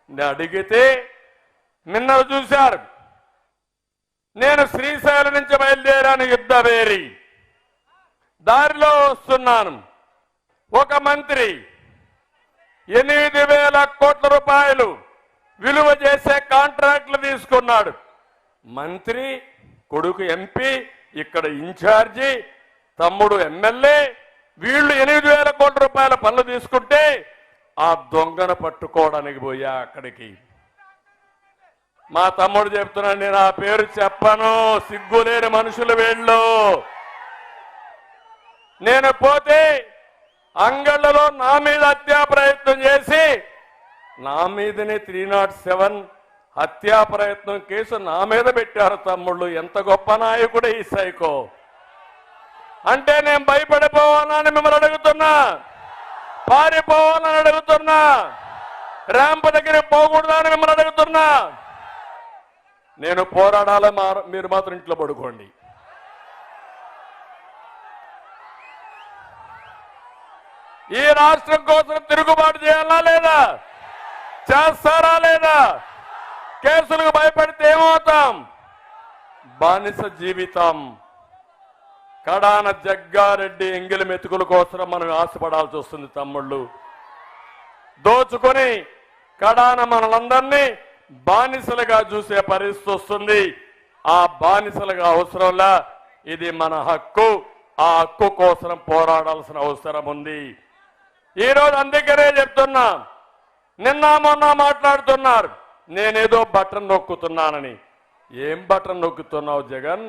నేను అడిగితే నిన్న చూశారు. నేను శ్రీశైలం నుంచి బయలుదేరాను యుద్ధవేరి. దారిలో వస్తున్నాను. ఒక మంత్రి 8,000 కోట్ల రూపాయలు విలువ చేసే కాంట్రాక్టులు తీసుకున్నాడు. మంత్రి కొడుకు ఎంపీ, ఇక్కడ ఇన్ఛార్జి, తమ్ముడు ఎమ్మెల్యే, వీళ్ళు 8,000 కోట్ల రూపాయల పనులు తీసుకుంటే ఆ దొంగను పట్టుకోవడానికి పోయా అక్కడికి. మా తమ్ముడు చెప్తున్నాడు, నేను ఆ పేరు చెప్పను, సిగ్గులేని మనుషులు వీళ్ళు. నేను పోతే అంగళ్ళలో నా మీద హత్యా ప్రయత్నం చేసి, నా మీదనే 307 హత్యా ప్రయత్నం కేసు నా మీద పెట్టారు తమ్ముళ్ళు. ఎంత గొప్ప నాయకుడే ఈ సైకో. అంటే నేను భయపడిపోవాలని మిమ్మల్ని అడుగుతున్నా, పారిపోవాలని అడుగుతున్నా, ర్యాంప్ దగ్గరికి పోకూడదని మిమ్మల్ని అడుగుతున్నా. నేను పోరాడాల, మీరు మాత్రం ఇంట్లో పడుకోండి. ఈ రాష్ట్రం కోసం తిరుగుబాటు చేయాలా లేదా? చేస్తారా లేదా? కేసులకు భయపడితే ఏమవుతాం? బానిస జీవితం. కడాన జగ్గారెడ్డి ఎంగిలి మెతుకుల కోసం మనం ఆశపడాల్సి వస్తుంది తమ్ముళ్ళు. దోచుకొని కడాన మనలందరినీ బానిసలుగా చూసే పరిస్థితి వస్తుంది. ఆ బానిసలుగా అవసరంలా, ఇది మన హక్కు. ఆ హక్కు కోసం పోరాడాల్సిన అవసరం ఉంది. ఈరోజు అందుకనే చెప్తున్నా, నిన్న మొన్న మాట్లాడుతున్నారు నేనేదో బటన్ నొక్కుతున్నానని. ఏం బటన్ నొక్కుతున్నావు జగన్?